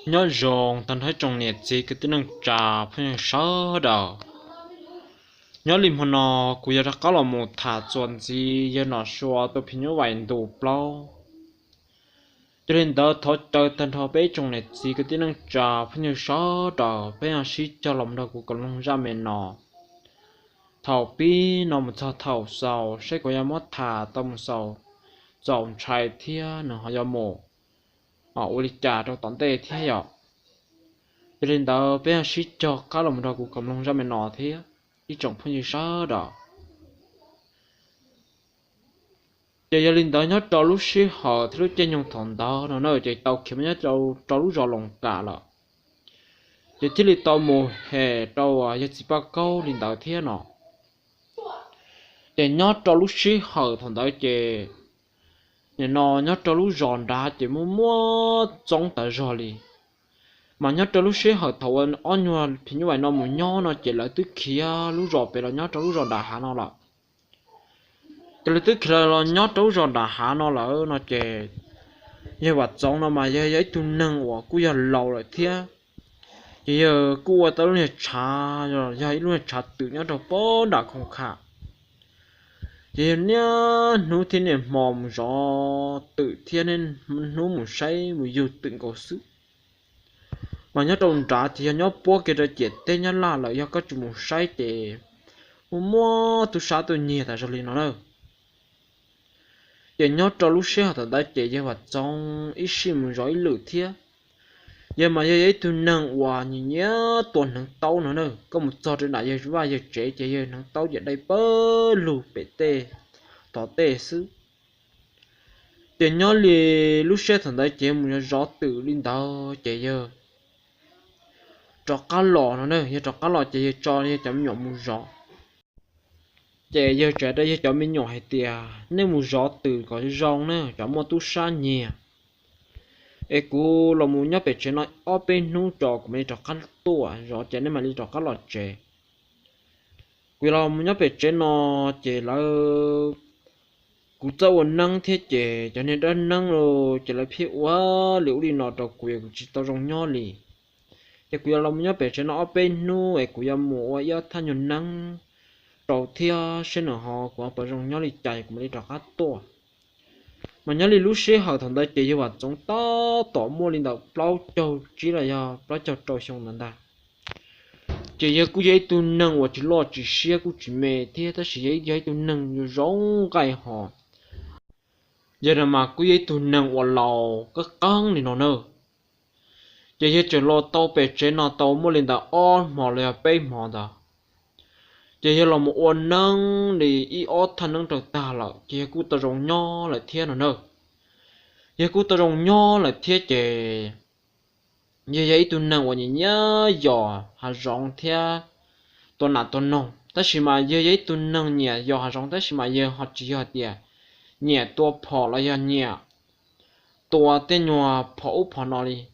nhớ rồng tận thấy trong nhiệt gì cái tiếng năng trà phải sợ đầu nhớ lim hòn nọ cụ giờ có là một thả chuẩn gì giờ nó xóa tôi phải nhớ vài đủ bao cho nên đó thọ trời tận thọ bé trong nhiệt gì cái tiếng năng trà phải sợ đầu bé ăn xí cho lòng đầu của con long ra mền nọ thảo pi nó một thảo sầu sẽ có yam thả tâm sầu dòng trái thia nó họ yam mồ uli trà trong tận tê thia vậy cho nên đó bé sĩ cho cá lòng đầu của cầm lòng ra mày nọ thế đi trồng phong như sao đó giờ gia đình đó nhớ cho lúc sĩ họ thì lúc trên nhung thằng đó nó nói chạy tàu kiếm nhớ cho lúc rò lòng cả là giờ thì lịch tàu mùa hè tàu giờ chỉ ba câu linh đạo thế nọ giờ nhớ cho lúc sĩ họ thằng đó chơi giờ nó nhớ cho lúc ròn ra chỉ mua trong tại rồi đi mà nhớ cho lúc xế họ thầu anh nhua thì như vậy nó một nhó nó chỉ là tức kia lúc rồi về là nhớ cho lúc rồi đã hạ nó là chỉ là tức kia là nhớ cho lúc rồi đã hạ nó là nó chỉ như vậy giống nó mà giờ tu nâng của cú giờ lâu rồi thế giờ cú tới lúc này trả rồi giờ lúc này trả tự nhớ cho bố đã không khác giờ nhớ nó thế này mồm rõ tự thiên nên nó một say một yêu tự cầu sức mà nhớ trồng trả thì nhớ bố kia ra chết tên nhớ là do có chủng sai để mua tu sa tu nhiều tại sao nó đâu giờ nhớ cho lúc xưa thật đã chết giờ vật trong ít sim rồi lử thiê giờ mà giờ ấy tu năng hòa nhớ tuần năng tàu nữa nữa có một trò trên đại giờ vài giờ trẻ trẻ giờ năng tàu giờ đây bơ lù bể tê tỏ tê xứ giờ nhớ li lúc xưa thật đã chết một gió tự linh tàu trẻ giờ cho cá lò nó nữa giờ cho cá lò chỉ cho như chấm nhọn một gió chỉ giờ trẻ đây cho mình nhọn hay tiề nếu một gió từ có rong nữa cho một tu sa nhẹ ê cú là một nhóc bé trẻ nói ở bên nu trò của mình cho cá tua gió trẻ nên mà đi cho cá lò trẻ cú là một nhóc bé trẻ nó chỉ là cú cháu năng thiết trẻ cho nên đó năng rồi chỉ là phía quá liệu đi nó cho cú chỉ tao rong nhỏ lì cái cú là một nhóc bé trẻ nó ở bên nu ê cú là một yếu thanh nhuận năng đầu tiên xin ở họ của bà rong nhỏ lì chạy của mình cho cá tua mà nhớ đi lúc xưa họ thằng đây chỉ vào trong tỏ mua lên đầu bao châu chỉ là do bao châu trâu xong lần ta chỉ giờ cứ giấy tu nâng và chỉ lo chỉ xia cứ chỉ mê thế ta chỉ giấy tu nâng như giống cái họ giờ là mà cứ giấy tu nâng và lò cái căng thì nó nơ giờ chỉ lo tàu bể trên nó tàu mua lên đầu on mò lên bê mò đó giờ là một ôn nâng thì y ót thân nâng trật ta là giờ cứ tao rong nho là thế nó nơ giờ cứ tao rong nho là thế chè như vậy tôi nâng và nhớ giò hà rong thế tôi nãy tôi nông tất nhiên mà như vậy tôi nâng nhẹ giò hà rong tất nhiên mà giờ họ chỉ họ tiền nhẹ tôi bỏ là giờ nhẹ tôi tên nhòa bỏ nó đi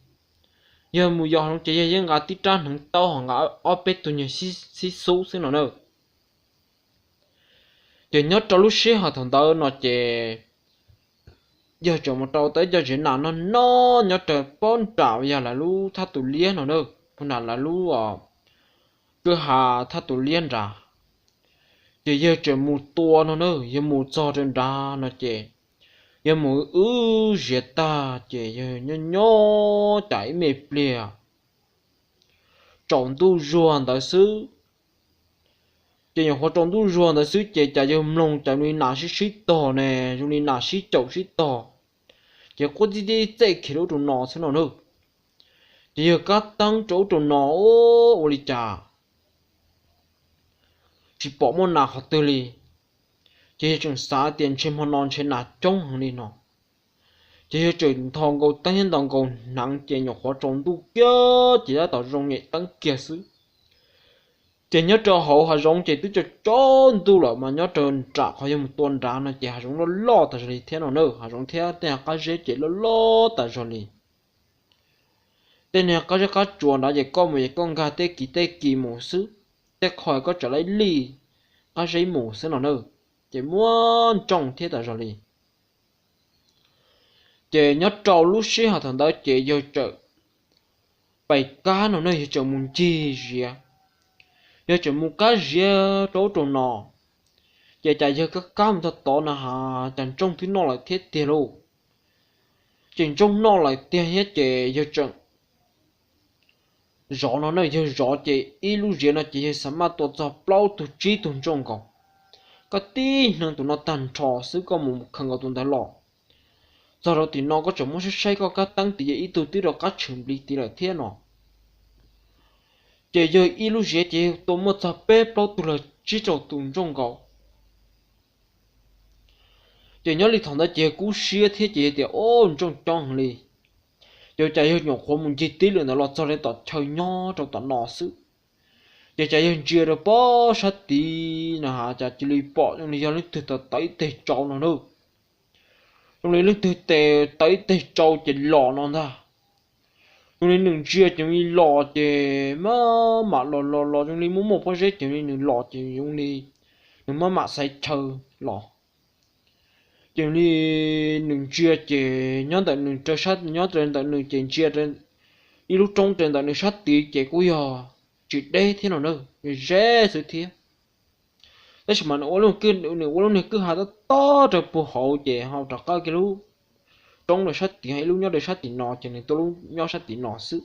giờ mùi giò không chỉ giờ ngã tít ra thằng tao ngã ở bên tôi nhớ xí xú xí nó nữa giờ nhớ cho lúc xưa họ thằng tao nó chè giờ cho một trâu tới giờ chuyện nào nó nhớ trời bốn trào giờ là lú thắt tụ liên nó nữa hôm nào là lú cứ hà thắt tụ liên ra giờ trời một tua nó nữa giờ một cho trên ra nó chè giờ một giết ta chè giờ nhớ chảy mệt lìa trồng tu ruộng tại xứ chỉ những họ trồng tu ruộng tại xứ chè chả giờ lồng chả nuôi nà xí to nè nuôi nà xí chậu xí to chỉ có gì chạy khi đâu trồng nọ thế nào nữa chỉ các tăng chỗ trồng nọ ô đi chả chỉ bỏ một nà họ tự li chỉ chừng xả tiền trên một non trên nà trông hàng đi nọ chỉ chừng thòng cầu tăng nhân thòng cầu nặng chỉ nhọc họ trồng tu kia chỉ đã tạo rong nhẹ tăng kia xứ chỉ nhớ cho họ hà rong chỉ tức cho trốn tu rồi mà nhớ trơn trả họ dùng một tuần ra nó chỉ hà rong nó lo tại rồi thế nào nữa hà rong thế tên cá dễ chỉ nó lo tại rồi tên này cá chuồn đã chỉ có một con gà tê kỳ mổ sứ tê khỏi có trở lại lì cá dễ mổ sứ nào nữa chỉ muốn trồng thế tại rồi chỉ nhớ trâu lúc xí hà thằng đó chỉ vô chợ bảy cá nó này chở muốn chi gì à giờ chở muốn cá gì chỗ chỗ nọ giờ chạy giờ các cá mình to nè hà chẳng trông thứ nó lại thiết tiền luôn chẳng trông nó lại tiền hết chị giờ chẳng rõ nó này giờ rõ chị ilu gì nó chỉ sắm mà tổ cho bao tổ chi tổ trong có tí năng tụi nó tàn trò xứ có một khăn ở tụi nó lọ do đó thì nó có chồng muốn xây có các tăng tỷ ý tụi tí đó các chuẩn bị tí là thế nào chỉ giờ ilu gì chỉ tụi nó cho bé bao tụi là chỉ cho tụi trong cầu chỉ nhớ đi thằng đó chỉ cú xía thế chỉ để ôn trong trong đi giờ chạy hơi nhỏ khó muốn chỉ tí nữa nó cho nên tọt chơi nhỏ trong tọt nọ xứ giờ chạy hơi chia được bó sát tí nè hả chạy chỉ lấy bỏ trong này giờ lấy từ từ tới tê trâu nó nữa trong này lấy từ tê tới tê trâu chỉ lò nó ra trong này đừng chia trong này lò chỉ mà lò trong này muốn một cái gì trong này đừng lò chỉ trong này đừng mà sai chờ lò trong này đừng chia chỉ nhớ tại đừng cho sát nhớ trên tại đừng chỉ chia trên đi lúc trong trên tại đừng sát tí chỉ cũng giờ chỉ đây thế nào nữa dễ sự thế đấy mà nó luôn này cứ hạt nó to rồi bù hậu chỉ họ trật cái lúc trong là sát tí hay lúc nhớ để sát tí nọ cho nên tôi lúc nhớ sát tí nọ xứ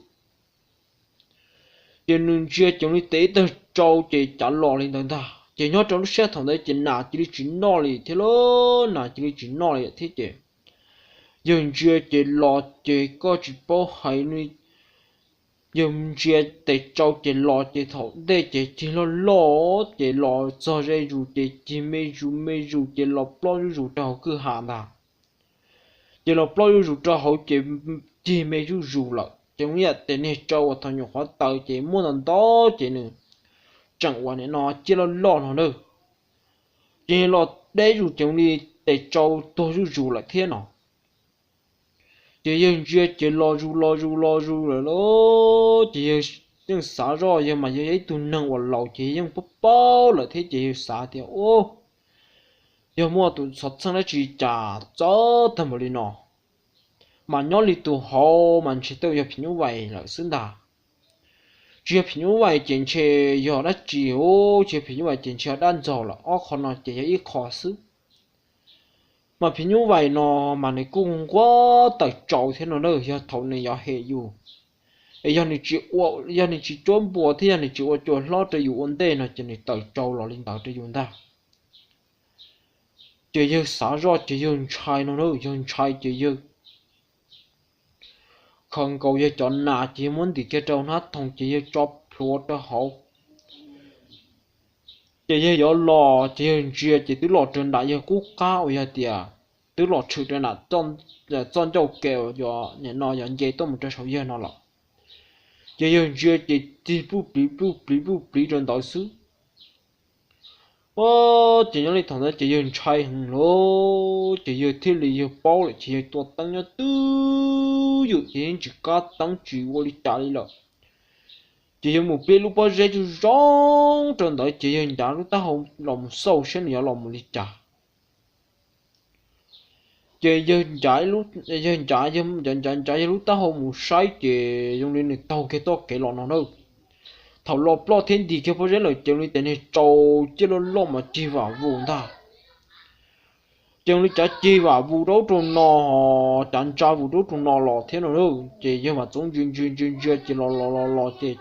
cho nên chia trong đi tế từ trâu chỉ trả lò lên tận ta chỉ nhớ trong lúc xét thằng đấy chỉ nào chỉ đi chuyển nọ đi thế lo nào chỉ đi chuyển nọ đi thế chứ dừng chia chỉ lò chỉ có chỉ bao hay nuôi dừng chia để trâu chỉ lò chỉ thầu đây chỉ lo chỉ lò cho ra dù chỉ mê dù chỉ lò bao dù trâu cứ hàng ta chỉ lò bao dù trâu hậu chỉ mê dù lại chẳng như thế này trâu thằng nhỏ hóa tờ chỉ muốn làm đó chỉ nữa chẳng qua này nó chỉ lo nó nữa chỉ lo để dù chẳng đi để trâu tôi dù lại thế nào chỉ dân chỉ lo dù rồi đó chỉ dân xả rồi nhưng mà ấy tụi nâng vào lầu chỉ dân bao là thế chỉ xả thì ô giờ mua tụi sọt sang nó chỉ trả cho thằng một đi nọ mà nhớ đi tụi họ mà chỉ tụi giờ phim như vậy là xứng đà chỉ phim như vậy chuyện chơi giờ đã chịu chỉ phim như vậy chuyện chơi đan dầu là ó còn nó chỉ ít khó xứ mà phim như vậy nó mà này cũng quá tại trâu thế nó nữa giờ thầu này giờ hệ dù giờ này chỉ trốn bùa thế giờ này chỉ cho lo cho dù ổn định nó chỉ này tại trâu là linh đạo cho dù ta chỉ giờ xả ra chỉ giờ trai nó nữa giờ trai chỉ giờ không cầu giờ chọn nà chỉ muốn thì cái trâu nó thông chỉ giờ cho plot cho hậu chỉ giờ lò chỉ tứ lò trên đại giờ cú cao giờ tiệt tứ lò trừ trên là chọn châu kèo giờ nhận nó nhận dây tôi một trăm sáu giờ nó là giờ chỉ bù trên đại sứ chỉ nhớ đi thằng đó chỉ giờ trai hùng lô chỉ giờ thiết lý giờ bao lại chỉ giờ tua tăng nhớ tư giờ chỉ có tăng chỉ vô đi trả đi rồi chỉ giờ một bên lúc bao giờ就rong trên đó chỉ giờ trả lúc ta không lòng sâu sẽ nhớ lòng một đi trả chỉ giờ trả lúc ta không một sai chỉ dùng đến tàu cái to cái lọ nó đâu thầu lọ plot thiên thì cái bao giờ là chỉ lấy tiền này trâu chỉ lo mà chi vào vùng ta chỉ lấy trả chi vào vùng đó trong nó chẳng trả vùng đó trong nó lọ thế nào đâu chỉ nhưng mà giống chuyên chỉ lọ chỉ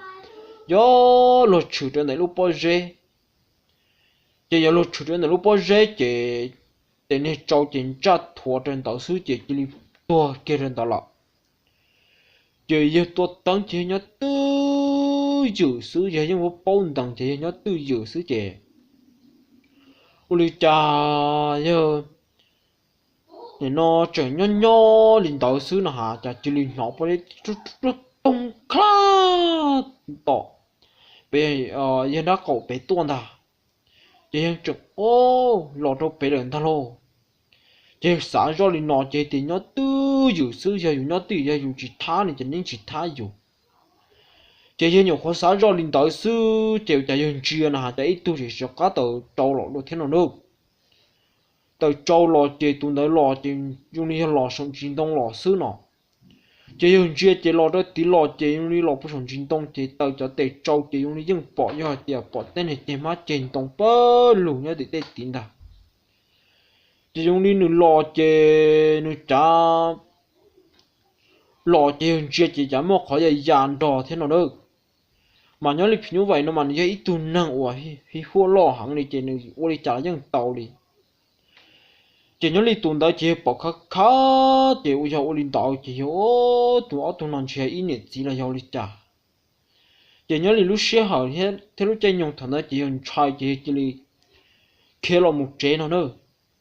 do lọ chịu trên này lúc bao giờ chỉ giờ lọ chịu trên này lúc bao giờ chỉ tiền này trâu chỉ trả thua trên tàu số chỉ lấy tua kia trên tàu lọ chỉ giờ tua tăng chỉ nhớ tư dự sứ giờ nhưng mà bao tầng chỉ nhớ tư dự sứ chỉ uli cha giờ để nó trở nhỏ lên tàu sứ nó hả cha chỉ lên nhỏ bao đấy tung khá to bây giờ nó cậu bé tuôn ta chỉ hiện trực ô lọt đâu bé lớn ta lô chỉ sáng rồi lên nó chỉ thì nhớ tư dự sứ giờ nhớ tư giờ dùng chỉ tha này chỉ nên chỉ tha dùng chỉ hiện nhiều khó sáng rồi lên tàu sứ chỉ chỉ hiện chưa là chỉ ít tu chỉ cho cá tàu trâu lọt đâu thế nào đâu tàu trâu lọt chỉ tụi đấy lọt chỉ dùng đi lọt xong chính đông lọt sứ nó chỉ dùng chia chỉ lo đó tí lo chỉ dùng đi lo bút sòng chính tông chỉ tàu cho tệ trâu chỉ dùng đi dùng bỏ cho thì bỏ tên này chỉ má trên tông bơ lù nhá để tệ tín đã chỉ dùng đi nửa lo chỉ nửa cha lo chỉ dùng chia chỉ chả một khỏi dài dàn đỏ thế nào đâu mà nhớ lịch như vậy nó mà nhớ ít tu năng ủa hi hua lo hẳn đi chỉ nửa ủa đi trả những tàu đi chỉ nhớ lịch tuần đó chỉ bỏ khá khá chỉ ủa cho ủa lịch tàu chỉ ủa tu năng chỉ ít nhật chỉ là ủa lịch trả chỉ nhớ lịch lúc xưa hở thế lúc chơi nhung thằng đó chỉ dùng trai chỉ lịch kia là một chế nó nữa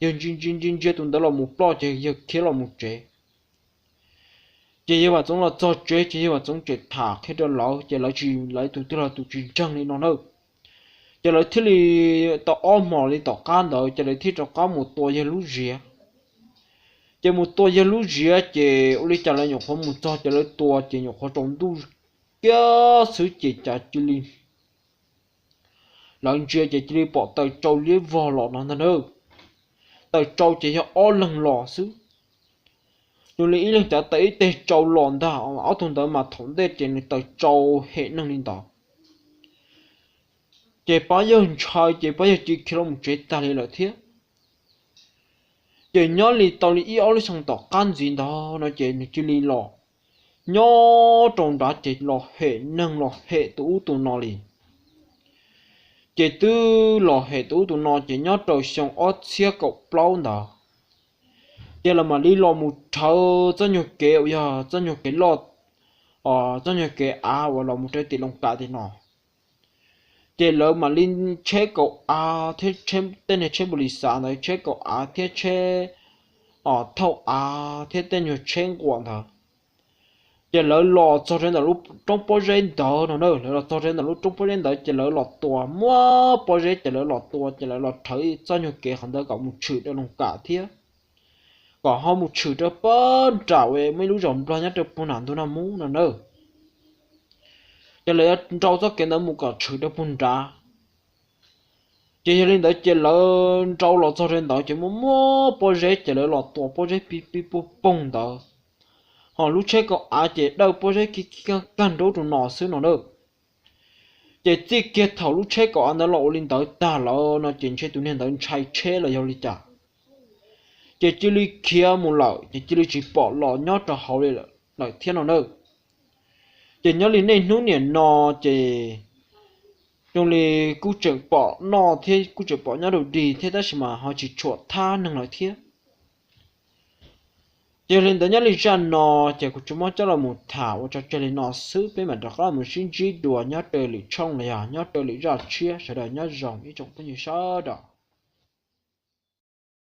dùng chính chế tuần đó là một lo chỉ kia là một chế chỉ vào trong là cho chế chỉ vào trong chế thả khi đó lão chỉ lấy chỉ lấy tụi tôi là tụi chuyện chân đi nó nữa chỉ lấy thiết li tao ôm mỏ li tao can đó chỉ lấy thiết cho cá một tua giờ lú rìa chỉ một tua giờ lú rìa chỉ uli chỉ lấy nhục không một cho chỉ lấy tua chỉ nhục không trồng tu kia sự chỉ trả chỉ li lần chia chỉ li bỏ tay trâu li vò lọ nó nữa tay trâu chỉ cho o lần lọ xứ nhưng lý lần trả tới tay trâu lọn đó áo thun đó mà thống đây chỉ là tay trâu hệ năng linh đó chỉ bao giờ chơi chỉ bao giờ chỉ kilo một chế ta là thế chỉ nhớ li tao li áo li sang tao can gì đó nó chỉ li lọ nhớ trong đó chỉ lọ hệ năng lọ hệ tụ nó li chỉ từ lọ hệ tụ nó chỉ nhớ trâu xong ớt xia cậu plau đó giờ là mà đi lo một thâu cho nhiều kẹo ya cho nhiều cái lọt cho nhiều cái và lo một trái tiền lông cả thì nó giờ lỡ mà linh chế cậu thế chế tên này chế bù lì xả này chế cậu thế chế thâu thế tên nhiều chế quảng thở giờ lỡ lọt cho trên là lúc trong bao giờ đó nó nữa lỡ cho trên là lúc trong bao giờ đó giờ lỡ lọt tua mua bao giờ giờ lỡ lọt tua giờ lỡ lọt thấy cho nhiều cái hắn đó cậu một chữ đó lông cả thế còn họ một chữ cho bớt trả về mấy lũ rồng lo nhát được buồn hẳn tôi làm mũ nào nữa cho lấy trâu cho cái đó một cái chữ cho buồn trả chỉ lên đó chỉ lấy trâu lọt cho trên đó chỉ mua bao giờ chỉ lấy lọt tua bao giờ pi bông đó họ lúc chơi có chỉ đâu bao giờ cái căn đấu tụi nó xứ nó nữa chỉ kia thầu lúc chơi có anh đó lọt lên đó ta lọ nó chỉ chơi tụi nên đó chạy chơi là do đi trả chỉ li kia một lọ chỉ li chỉ bỏ lọ nhót cho hậu đây là thiên nào nữa chỉ nhớ li nên núi nè nò chỉ trong li cú trưởng bỏ nò thế cú trưởng bỏ nhớ đầu đi thế đó mà họ chỉ chuột tha năng nói thế chỉ lên đó nhớ li ra nò chỉ cú chúng nó cho là một thảo cho li nò xứ bên mặt đó là một sinh chi đùa nhớ đời li trong này nhớ đời li ra chia sẽ đời nhớ rồng ý trong cái gì sao đó